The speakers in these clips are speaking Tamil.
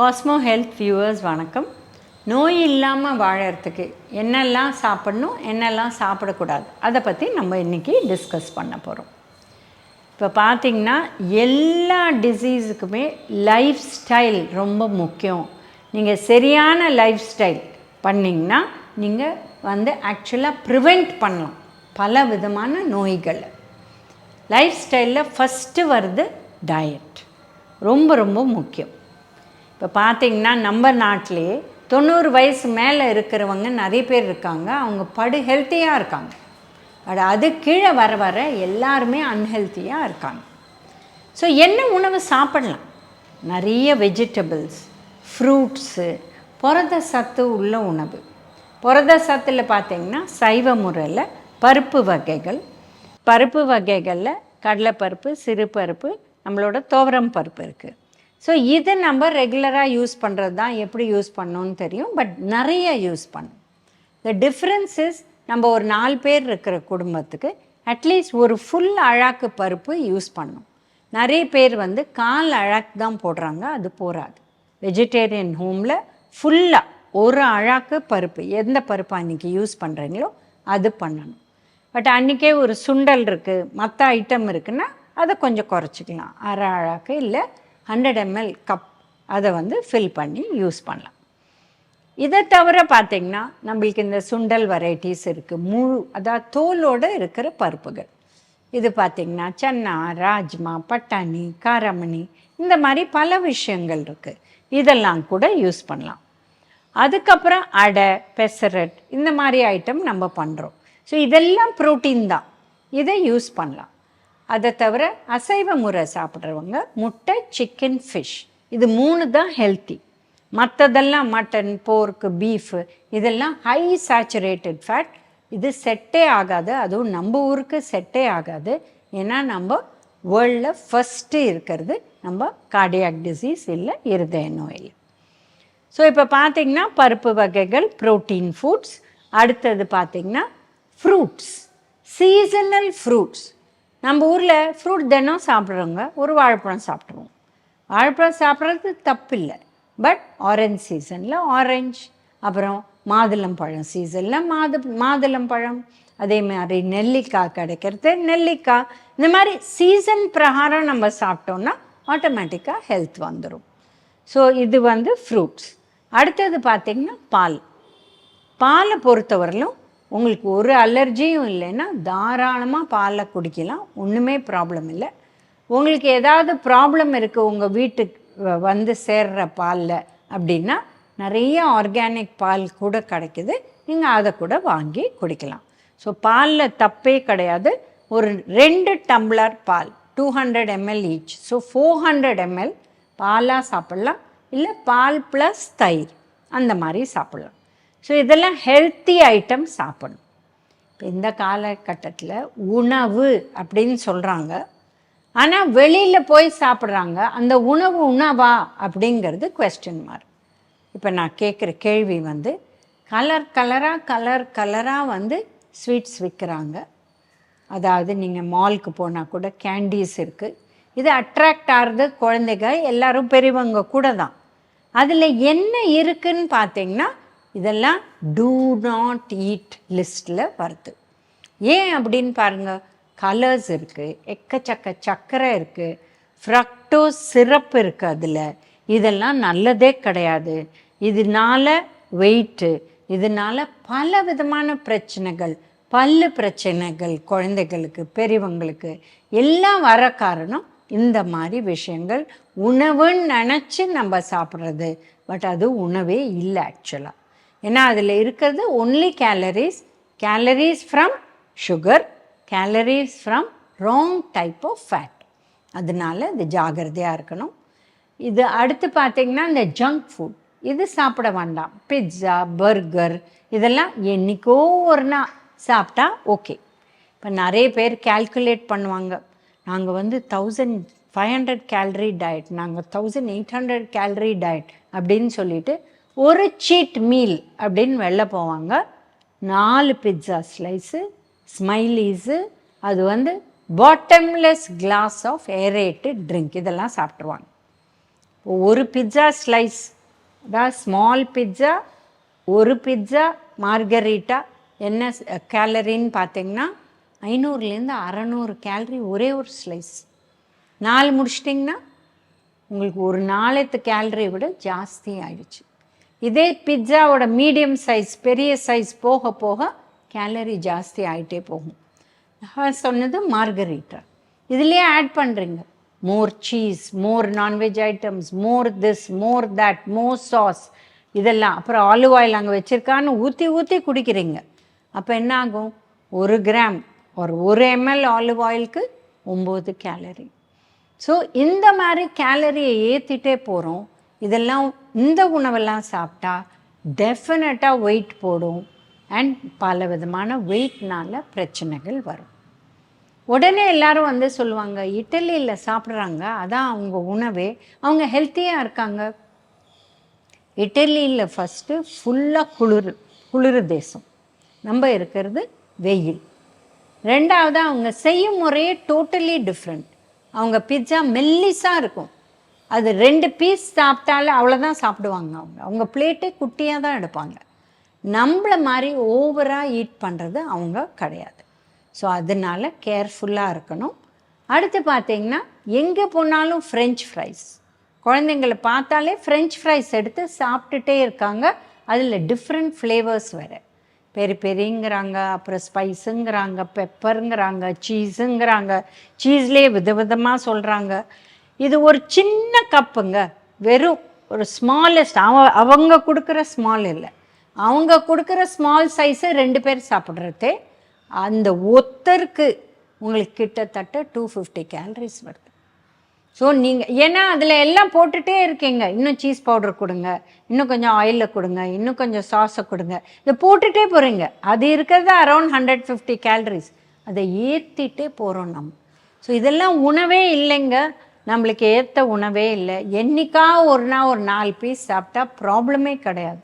காஸ்மோ ஹெல்த் வியூவர்ஸ் வணக்கம். நோய் இல்லாமல் வாழறதுக்கு என்னெல்லாம் சாப்பிடணும், என்னெல்லாம் சாப்பிடக்கூடாது, அதை பற்றி நம்ம இன்றைக்கி டிஸ்கஸ் பண்ண போகிறோம். இப்போ பார்த்திங்கன்னா எல்லா டிசீஸுக்குமே லைஃப் ஸ்டைல் ரொம்ப முக்கியம். நீங்கள் சரியான லைஃப் ஸ்டைல் பண்ணிங்கன்னா நீங்கள் ஆக்சுவலாக ப்ரிவெண்ட் பண்ணலாம் பல விதமான நோய்களை. லைஃப் ஸ்டைலில் ஃபஸ்ட்டு வருது டயட், ரொம்ப ரொம்ப முக்கியம். இப்போ பார்த்திங்கன்னா நம்ம நாட்டிலே 90 வயசு மேலே இருக்கிறவங்க நிறைய பேர் இருக்காங்க. அவங்க ஹெல்த்தியாக இருக்காங்க. பட் அது கீழே வர வர எல்லாருமே அன்ஹெல்த்தியாக இருக்காங்க. ஸோ என்ன உணவு சாப்பிடலாம்? நிறைய வெஜிடபிள்ஸ், ஃப்ரூட்ஸு, புரத சத்து உள்ள உணவு. புரத சத்தில் பார்த்திங்கன்னா சைவ முறையில் பருப்பு வகைகளில் கடலைப்பருப்பு, சிறுபருப்பு, நம்மளோட துவரம் பருப்பு இருக்குது. ஸோ இது நம்ம ரெகுலராக யூஸ் பண்ணுறது தான். எப்படி யூஸ் பண்ணணும்னு தெரியும், பட் நிறைய யூஸ் பண்ணணும். த டிஃப்ரென்ஸ் இஸ், நம்ம ஒரு 4 பேர் இருக்கிற குடும்பத்துக்கு அட்லீஸ்ட் ஒரு ஃபுல் அழாக்கு பருப்பு யூஸ் பண்ணணும். நிறைய பேர் கால் அழாக்கு தான் போடுறாங்க, அது போகாது. வெஜிடேரியன் ஹோமில் ஃபுல்லாக ஒரு அழாக்கு பருப்பு, எந்த பருப்பு அன்றைக்கி யூஸ் பண்ணுறீங்களோ அது பண்ணணும். பட் அன்றைக்கே ஒரு சுண்டல் இருக்குது, மற்ற ஐட்டம் இருக்குன்னா அதை கொஞ்சம் குறைச்சிக்கலாம். அரை அழாக்கு இல்லை 100 ml கப் அதை ஃபில் பண்ணி யூஸ் பண்ணலாம். இதை தவிர பார்த்திங்கன்னா நம்மளுக்கு இந்த சுண்டல் வெரைட்டிஸ் இருக்குது, அதாவது தோலோடு இருக்கிற பருப்புகள். இது பார்த்திங்கன்னா சன்னா, ராஜ்மா, பட்டாணி, காராமணி, இந்த மாதிரி பல விஷயங்கள் இருக்குது. இதெல்லாம் கூட யூஸ் பண்ணலாம். அதுக்கப்புறம் அடை, பெசரட், இந்த மாதிரி ஐட்டம் நம்ம பண்ணுறோம். ஸோ இதெல்லாம் ப்ரோட்டீன் தான், இதை யூஸ் பண்ணலாம். அதை தவிர அசைவ முறை சாப்பிட்றவங்க முட்டை, சிக்கன், ஃபிஷ், இது 3 தான் ஹெல்த்தி. மற்றதெல்லாம் மட்டன், போர்க்கு, பீஃபு, இதெல்லாம் ஹை சேச்சுரேட்டட் ஃபேட். இது செட்டே ஆகாது, அதுவும் நம்ம ஊருக்கு செட்டே ஆகாது. ஏன்னா நம்ம வேர்ல்டில் ஃபஸ்ட்டு இருக்கிறது நம்ம கார்டியாக் டிசீஸ் இல்லை இருதய நோயில். ஸோ இப்போ பார்த்திங்கன்னா பருப்பு வகைகள், ப்ரோட்டீன் ஃபுட்ஸ். அடுத்தது பார்த்திங்கன்னா ஃப்ரூட்ஸ், சீசனல் ஃப்ரூட்ஸ். நம்ம ஊரில் ஃப்ரூட் தினம் சாப்பிட்றவங்க ஒரு வாழைப்பழம் சாப்பிட்ருவோம். வாழைப்பழம் சாப்பிட்றது தப்பு இல்லை, பட் ஆரஞ்ச் சீசனில் ஆரஞ்சு, அப்புறம் மாதுளம்பழம் சீசனில் மாதுளம்பழம், அதே மாதிரி நெல்லிக்காய் கிடைக்கிறது நெல்லிக்காய். இந்த மாதிரி சீசன் பிரகாரம் நம்ம சாப்பிட்டோன்னா ஆட்டோமேட்டிக்காக ஹெல்த் வந்துடும். ஸோ இது ஃப்ரூட்ஸ். அடுத்தது பார்த்திங்கன்னா பாலை பொறுத்தவரையிலும் உங்களுக்கு ஒரு அலர்ஜியும் இல்லைன்னா தாராளமாக பாலை குடிக்கலாம், ஒன்றுமே ப்ராப்ளம் இல்லை. உங்களுக்கு ஏதாவது ப்ராப்ளம் இருக்குது உங்கள் வீட்டுக்கு சேர்கிற பாலில் அப்படின்னா நிறைய ஆர்கானிக் பால் கூட கிடைக்குது, நீங்கள் அதை கூட வாங்கி குடிக்கலாம். ஸோ பாலில் தப்பே கிடையாது. ஒரு 2 டம்ளர் பால், 200 ml ஈச், ஸோ 400 ml பாலாக சாப்பிட்லாம், இல்லை பால் ப்ளஸ் தயிர் அந்த மாதிரி சாப்பிட்லாம். ஸோ இதெல்லாம் ஹெல்த்தி ஐட்டம் சாப்பிடணும். இப்போ இந்த காலகட்டத்தில் உணவு அப்படின்னு சொல்கிறாங்க, ஆனால் வெளியில் போய் சாப்பிட்றாங்க. அந்த உணவு உணவா அப்படிங்கிறது கொஸ்டின் மார்க். இப்போ நான் கேட்குற கேள்வி கலர் கலராக ஸ்வீட்ஸ் விற்கிறாங்க. அதாவது நீங்கள் மாலுக்கு போனால் கூட கேண்டீஸ் இருக்குது. இது அட்ராக்ட் ஆகிறது குழந்தைங்க, எல்லோரும் பெரியவங்க கூட தான். அதில் என்ன இருக்குதுன்னு பார்த்தீங்கன்னா இதெல்லாம் டூ நாட் ஈட் லிஸ்ட்டில் வருது. ஏன் அப்படின்னு பாருங்கள், கலர்ஸ் இருக்குது, எக்கச்சக்க சர்க்கரை இருக்குது, ஃப்ரக்டோஸ் சிரப் இருக்குது அதில். இதெல்லாம் நல்லதே கிடையாது. இதனால் வெயிட்டு, இதனால் பல விதமான பிரச்சனைகள், பல்லு பிரச்சனைகள், குழந்தைகளுக்கு, பெரியவங்களுக்கு எல்லாம் வர காரணம் இந்த மாதிரி விஷயங்கள். உணவுன்னு நினச்சி நம்ம சாப்பிட்றது, பட் அது உணவே இல்லை ஆக்சுவலாக. ஏன்னா அதில் இருக்கிறது only calories from sugar, calories from wrong type of fat. அதனால இது ஜாகிரதையாக இருக்கணும். இது அடுத்து பார்த்திங்கன்னா இந்த ஜங்க் ஃபுட், இது சாப்பிட வேண்டாம். பிட்ஸா, பர்கர், இதெல்லாம் என்றைக்கோ ஒரு நாள் சாப்பிட்டா ஓகே. இப்போ நிறைய பேர் கால்குலேட் பண்ணுவாங்க, நாங்கள் 1500 கேலரி டயட், நாங்கள் 1800 கேலரி டயட் அப்படின்னு சொல்லிட்டு ஒரு சீட் மீல் அப்படின்னு வெளில போவாங்க. 4 பிட்ஸா ஸ்லைஸு, ஸ்மைலீஸு, அது bottomless glass of aerated drink, இதெல்லாம் சாப்பிட்ருவாங்க. ஒரு பிட்ஸா ஸ்லைஸ், அதாவது ஸ்மால் பிட்ஸா, ஒரு பிட்ஸா மார்கரீட்டா என்ன கேலரின்னு பார்த்தீங்கன்னா 500லேருந்து 600 கேலரி ஒரே ஒரு ஸ்லைஸ். 4 முடிச்சிட்டிங்கன்னா உங்களுக்கு ஒரு நாளைக்கு கேலரி விட ஜாஸ்தி ஆயிடுச்சு. இதே பிட்ஸாவோட மீடியம் சைஸ் பெரிய சைஸ் போக போக கேலரி ஜாஸ்தி ஆகிட்டே போகும். சொன்னது மார்கரீட்டா. இதுலேயே ஆட் பண்ணுறீங்க more cheese, more nonveg items, more this, more that, more sauce, இதெல்லாம். அப்புறம் ஆலிவ் ஆயில் அங்கே வச்சுருக்கான்னு ஊற்றி ஊற்றி குடிக்கிறீங்க. அப்போ என்ன ஆகும்? 1 கிராம் ஒரு 1 ml ஆலிவ் ஆயிலுக்கு 9 கேலரி. ஸோ இந்த மாதிரி கேலரியை ஏற்றிட்டே போகிறோம். இதெல்லாம் இந்த உணவெல்லாம் சாப்பிட்டா டெஃபினட்டாக வெயிட் போடும் அண்ட் பல விதமான வெயிட்னால் பிரச்சனைகள் வரும். உடனே எல்லோரும் வந்து சொல்லுவாங்க, இட்டலியில் சாப்பிட்றாங்க, அதான் அவங்க உணவே, அவங்க ஹெல்த்தியாக இருக்காங்க. இட்டலியில் ஃபஸ்ட்டு ஃபுல்லாக குளிர் தேசம், நம்ம இருக்கிறது வெயில். ரெண்டாவது அவங்க செய்யும் முறையே டோட்டலி டிஃப்ரெண்ட். அவங்க பிட்ஸா மெல்லிஸாக இருக்கும், அது 2 பீஸ் சாப்பிட்டாலே அவ்வளோதான் சாப்பிடுவாங்க. அவங்க பிளேட்டே குட்டியாக தான் எடுப்பாங்க. நம்மளை மாதிரி ஓவராக ஈட் பண்ணுறது அவங்க கிடையாது. ஸோ அதனால் கேர்ஃபுல்லாக இருக்கணும். அடுத்து பார்த்திங்கன்னா எங்கே போனாலும் ஃப்ரெஞ்ச் ஃப்ரைஸ், குழந்தைங்களை பார்த்தாலே ஃப்ரெஞ்ச் ஃப்ரைஸ் எடுத்து சாப்பிட்டுட்டே இருக்காங்க. அதில் டிஃப்ரெண்ட் ஃப்ளேவர்ஸ் வேறு, பெரி பெரிங்கிறாங்க, அப்புறம் ஸ்பைஸுங்கிறாங்க, பெப்பருங்கிறாங்க, சீஸுங்கிறாங்க, சீஸ்லேயே விதவிதமாக சொல்கிறாங்க. இது ஒரு சின்ன கப்புங்க, வெறும் ஒரு ஸ்மாலஸ்ட், அவங்க கொடுக்குற ஸ்மால் இல்லை, அவங்க கொடுக்குற ஸ்மால் சைஸை 2 பேர் சாப்பிட்றதே அந்த ஒத்தருக்கு உங்களுக்கு கிட்டத்தட்ட 250 கேலரிஸ் வருது. ஸோ நீங்கள் ஏன்னா அதில் எல்லாம் போட்டுகிட்டே இருக்கீங்க, இன்னும் சீஸ் பவுடர் கொடுங்க, இன்னும் கொஞ்சம் ஆயிலில் கொடுங்க, இன்னும் கொஞ்சம் சாஸை கொடுங்க, இதை போட்டுகிட்டே போகிறீங்க. அது இருக்கிறது அரௌண்ட் 150 கேலரிஸ். அதை ஏற்றிட்டே போகிறோம் நம்ம. ஸோ இதெல்லாம் உணவே இல்லைங்க, நம்மளுக்கு ஏற்ற உணவே இல்லை. என்றைக்கா ஒரு 4 பீஸ் சாப்பிட்டா ப்ராப்ளமே கிடையாது.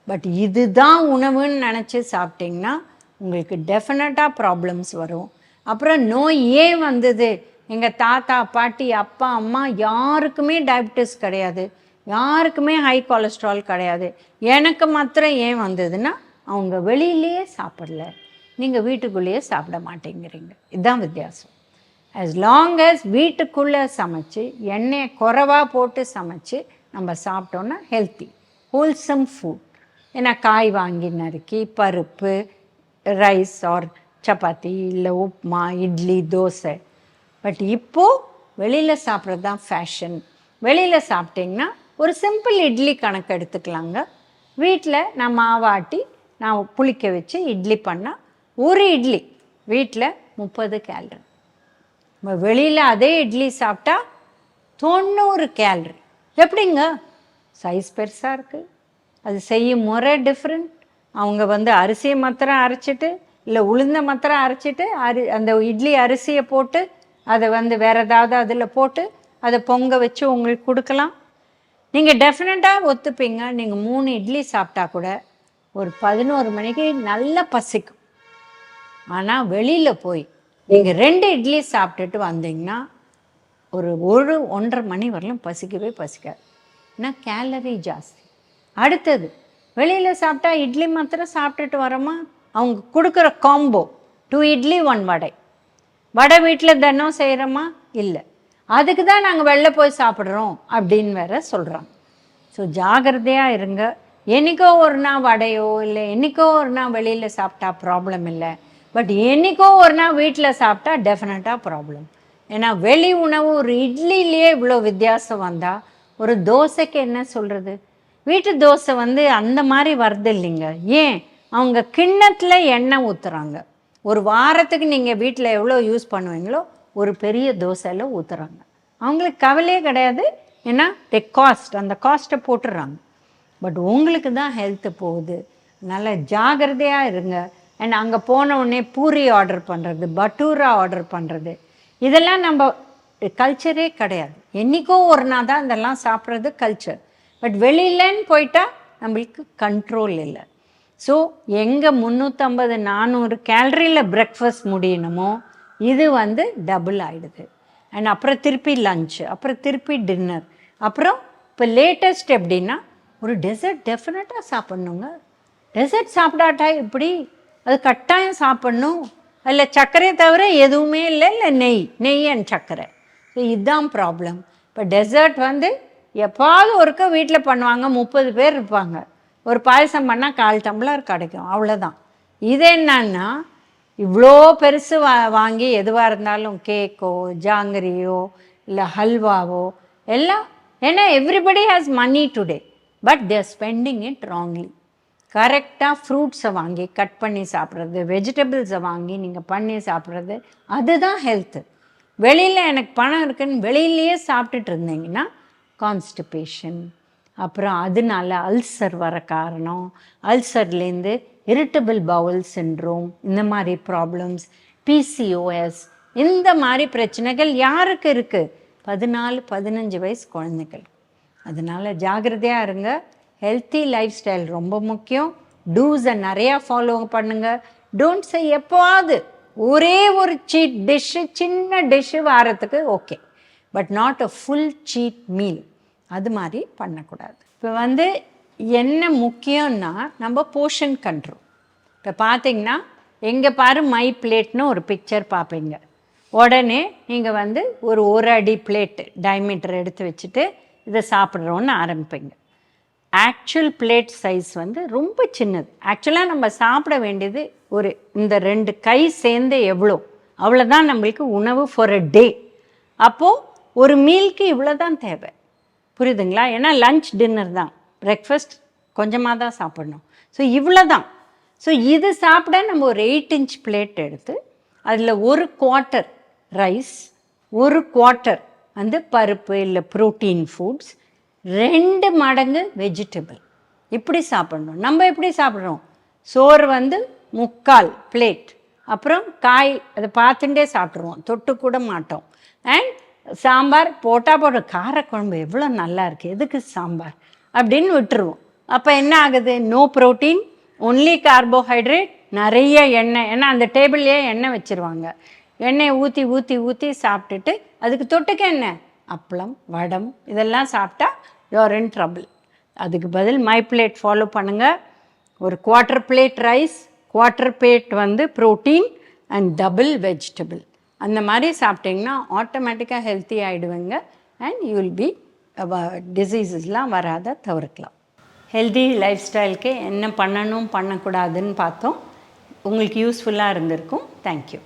பட் இதுதான் உணவுன்னு நினச்சி சாப்பிட்டிங்கன்னா உங்களுக்கு டெஃபினட்டாக ப்ராப்ளம்ஸ் வரும். அப்புறம் நோய் ஏன் வந்தது? எங்கள் தாத்தா பாட்டி அப்பா அம்மா யாருக்குமே டயபிட்டிஸ் கிடையாது, யாருக்குமே ஹை கொலஸ்ட்ரால் கிடையாது, எனக்கு மாத்திரம் ஏன் வந்ததுன்னா அவங்க வெளியிலேயே சாப்பிடல, நீங்கள் வீட்டுக்குள்ளேயே சாப்பிட மாட்டேங்கிறீங்க. இதுதான் வித்தியாசம். as long as வீட்டுக்குள்ளே சமைச்சு எண்ணெயை குறைவாக போட்டு சமைச்சு நம்ம சாப்பிட்டோன்னா ஹெல்த்தி ஹோல்சம் ஃபுட். ஏன்னா காய் வாங்கி நறுக்கி பருப்பு, ரைஸ் ஆர் சப்பாத்தி, இல்லை உப்புமா, இட்லி, தோசை. பட் இப்போது வெளியில் சாப்பிட்றது தான் ஃபேஷன். வெளியில் சாப்பிட்டிங்கன்னா ஒரு சிம்பிள் இட்லி கணக்கு எடுத்துக்கலாங்க. வீட்டில் நான் மாவாட்டி நான் புளிக்க வச்சு இட்லி பண்ணால் ஒரு இட்லி வீட்டில் 30 கேலரி. நம்ம வெளியில் அதே இட்லி சாப்பிட்டா 90 கேலரி. எப்படிங்க? சைஸ் பெருசாக இருக்குது, அது செய்யும் முறை டிஃப்ரெண்ட். அவங்க வந்து அரிசியை மாத்திரம் அரைச்சிட்டு இல்லை உளுந்த மாத்திரம் அரைச்சிட்டு அந்த இட்லி அரிசியை போட்டு அதை வந்து வேறு ஏதாவது அதில் போட்டு அதை பொங்க வச்சு உங்களுக்கு கொடுக்கலாம். நீங்கள் டெஃபினட்டாக ஒத்துப்பீங்க. நீங்கள் 3 இட்லி சாப்பிட்டா கூட ஒரு 11 மணிக்கு நல்லா பசிக்கும். ஆனால் வெளியில் போய் நீங்கள் 2 இட்லி சாப்பிட்டுட்டு வந்தீங்கன்னா ஒரு 1-1:30 மணி வரலும் பசிக்கவே பசிக்காது. ஏன்னா கேலரி ஜாஸ்தி. அடுத்தது வெளியில் சாப்பிட்டா இட்லி மாத்திரம் சாப்பிட்டுட்டு வரோமா, அவங்க கொடுக்குற காம்போ 2 இட்லி 1 வடை. வடை வீட்டில் தினம் செய்கிறோமா? இல்லை. அதுக்கு தான் நாங்கள் வெளில போய் சாப்பிட்றோம் அப்படின்னு வேற சொல்கிறாங்க. ஸோ ஜாகிரதையாக இருங்க. என்றைக்கோ ஒரு நாள் வடையோ இல்லை என்றைக்கோ ஒரு நாள் வெளியில் சாப்பிட்டா ப்ராப்ளம் இல்லை. பட் என்றைக்கோ ஒரு நாள் வீட்டில் சாப்பிட்டா டெஃபினட்டாக ப்ராப்ளம். ஏன்னா வெளி உணவு ஒரு இட்லிலேயே இவ்வளோ வித்தியாசம் வந்தால் ஒரு தோசைக்கு என்ன சொல்கிறது? வீட்டு தோசை வந்து அந்த மாதிரி வருது இல்லைங்க. ஏன்? அவங்க கிண்ணத்தில் எண்ணெய் ஊற்றுறாங்க. ஒரு வாரத்துக்கு நீங்கள் வீட்டில் எவ்வளோ யூஸ் பண்ணுவீங்களோ ஒரு பெரிய தோசையில் ஊற்றுறாங்க. அவங்களுக்கு கவலையே கிடையாது. ஏன்னா அந்த காஸ்ட்டை போட்டுடுறாங்க. பட் உங்களுக்கு தான் ஹெல்த்து போகுது. அதனால் ஜாகிரதையாக இருங்க. அண்ட் அங்கே போன உடனே பூரி ஆர்டர் பண்ணுறது, பட்டூரா ஆர்டர் பண்ணுறது, இதெல்லாம் நம்ம கல்ச்சரே கிடையாது. என்றைக்கோ ஒரு நாள் தான் இதெல்லாம் சாப்பிட்றது கல்ச்சர். பட் வெளியிலன்னு போயிட்டால் நம்மளுக்கு கண்ட்ரோல் இல்லை. ஸோ எங்கே 350-400 கேலரியில் பிரேக்ஃபாஸ்ட் முடியணுமோ இது வந்து டபுள் ஆகிடுது. அண்ட் அப்புறம் திருப்பி லஞ்சு, அப்புறம் திருப்பி டின்னர், அப்புறம் இப்போ லேட்டஸ்ட் எப்படின்னா ஒரு டெசர்ட் டெஃபினட்டாக சாப்பிட்ணுங்க. டெசர்ட் சாப்பிடாட்டா எப்படி? அது கட்டாயம் சாப்பிட்ணும். அதில் சர்க்கரையை தவிர எதுவுமே இல்லை, இல்லை நெய் அண்ட் சர்க்கரை. ஸோ இதுதான் ப்ராப்ளம். இப்போ டெசர்ட் வந்து எப்பாவது ஒருக்க வீட்டில் பண்ணுவாங்க, 30 பேர் இருப்பாங்க, ஒரு பாயசம் பண்ணால் 1/4 டம்ளர் கிடைக்கும், அவ்வளோதான். இது என்னன்னா இவ்வளோ பெருசு வாங்கி எதுவாக இருந்தாலும் கேக்கோ ஜாங்கிரியோ இல்லை ஹல்வாவோ எல்லாம், ஏன்னா everybody has money today, but they're spending it wrongly. கரெக்டாக ஃப்ரூட்ஸை வாங்கி கட் பண்ணி சாப்பிட்றது, வெஜிடபிள்ஸை வாங்கி நீங்கள் பண்ணி சாப்பிட்றது, அதுதான் ஹெல்த்து. வெளியில் எனக்கு பணம் இருக்குன்னு வெளியிலேயே சாப்பிட்டுட்டு இருந்தீங்கன்னா கான்ஸ்டிபேஷன், அப்புறம் அதனால அல்சர் வர காரணம், அல்சர்லேருந்து இரிட்டபிள் பவுல் சிண்ட்ரோம், இந்த மாதிரி ப்ராப்ளம்ஸ், பிசிஓஎஸ், இந்த மாதிரி பிரச்சனைகள் யாருக்கு இருக்குது? 14-15 வயசு குழந்தைகள். அதனால் ஜாகிரதையாக இருங்க. ஹெல்த்தி லைஃப் ஸ்டைல் ரொம்ப முக்கியம். டூஸை நிறையா ஃபாலோ பண்ணுங்கள். டோன்ட் சே எப்போவாது ஒரே ஒரு சீட் டிஷ்ஷு, சின்ன டிஷ்ஷு வாரத்துக்கு okay, but not a full seat meal. அது மாதிரி பண்ணக்கூடாது. இப்போ வந்து என்ன முக்கியம்னா நம்ம போர்ஷன் கண்ட்ரோல். இப்போ பார்த்தீங்கன்னா எங்கே பாரு மை பிளேட்னு ஒரு பிக்சர் பார்ப்பீங்க, உடனே நீங்கள் வந்து ஒரு அடி பிளேட்டு டயமீட்டர் எடுத்து வச்சுட்டு இதை சாப்பிட்றோன்னு ஆரம்பிப்பீங்க. ஆக்சுவல் பிளேட் சைஸ் வந்து ரொம்ப சின்னது. ஆக்சுவலாக நம்ம சாப்பிட வேண்டியது இந்த 2 கை சேர்ந்து அவ்வளோதான் நம்மளுக்கு உணவு ஃபார் அ டே. அப்போது ஒரு மீல்க்கு இவ்வளோ தான் தேவை, புரியுதுங்களா? ஏன்னா லஞ்ச் டின்னர் தான், பிரேக்ஃபாஸ்ட் கொஞ்சமாக தான் சாப்பிட்ணும். ஸோ இவ்வளோ தான். ஸோ இது சாப்பிட நம்ம ஒரு 8 இன்ச் பிளேட் எடுத்து அதில் 1/4 ரைஸ், 1/4 வந்து பருப்பு இல்லை ப்ரோட்டீன் ஃபுட்ஸ், 2 மடங்கு வெஜிடபிள், இப்படி சாப்பிட்ணும். நம்ம எப்படி சாப்பிட்றோம்? சோறு வந்து 3/4 பிளேட், அப்புறம் காய் அதை பார்த்துட்டே சாப்பிட்ருவோம், தொட்டு கூட மாட்டோம். அண்ட் சாம்பார் போட்ட காரக்குழம்பு எவ்வளோ நல்லா இருக்குது, எதுக்கு சாம்பார் அப்படின்னு விட்டுருவோம். அப்போ என்ன ஆகுது? நோ ப்ரோட்டீன், ஒன்லி கார்போஹைட்ரேட், நிறைய எண்ணெய். ஏன்னா அந்த டேபிள்லேயே எண்ணெய் வச்சுருவாங்க, எண்ணெயை ஊற்றி ஊற்றி ஊற்றி சாப்பிட்டுட்டு அதுக்கு தொட்டுக்க என்ன அப்பளம் வடம் இதெல்லாம் சாப்பிட்டா யூஆர் இன் ட்ரபிள். அதுக்கு பதில் மை பிளேட் ஃபாலோ பண்ணுங்கள். ஒரு 1/4 பிளேட் ரைஸ், 1/4 பிளேட் வந்து ப்ரோட்டீன் அண்ட் டபுள் வெஜிடபிள், அந்த மாதிரி சாப்பிட்டிங்கன்னா ஆட்டோமேட்டிக்காக ஹெல்த்தி ஆகிடுவீங்க. அண்ட் யூ வில் பி டிசீஸஸ்லாம் வராத தவிர்க்கலாம். ஹெல்தி லைஃப் ஸ்டைலுக்கு என்ன பண்ணணும் பண்ணக்கூடாதுன்னு பார்த்தோம். உங்களுக்கு யூஸ்ஃபுல்லாக இருந்திருக்கும். தேங்க்யூ.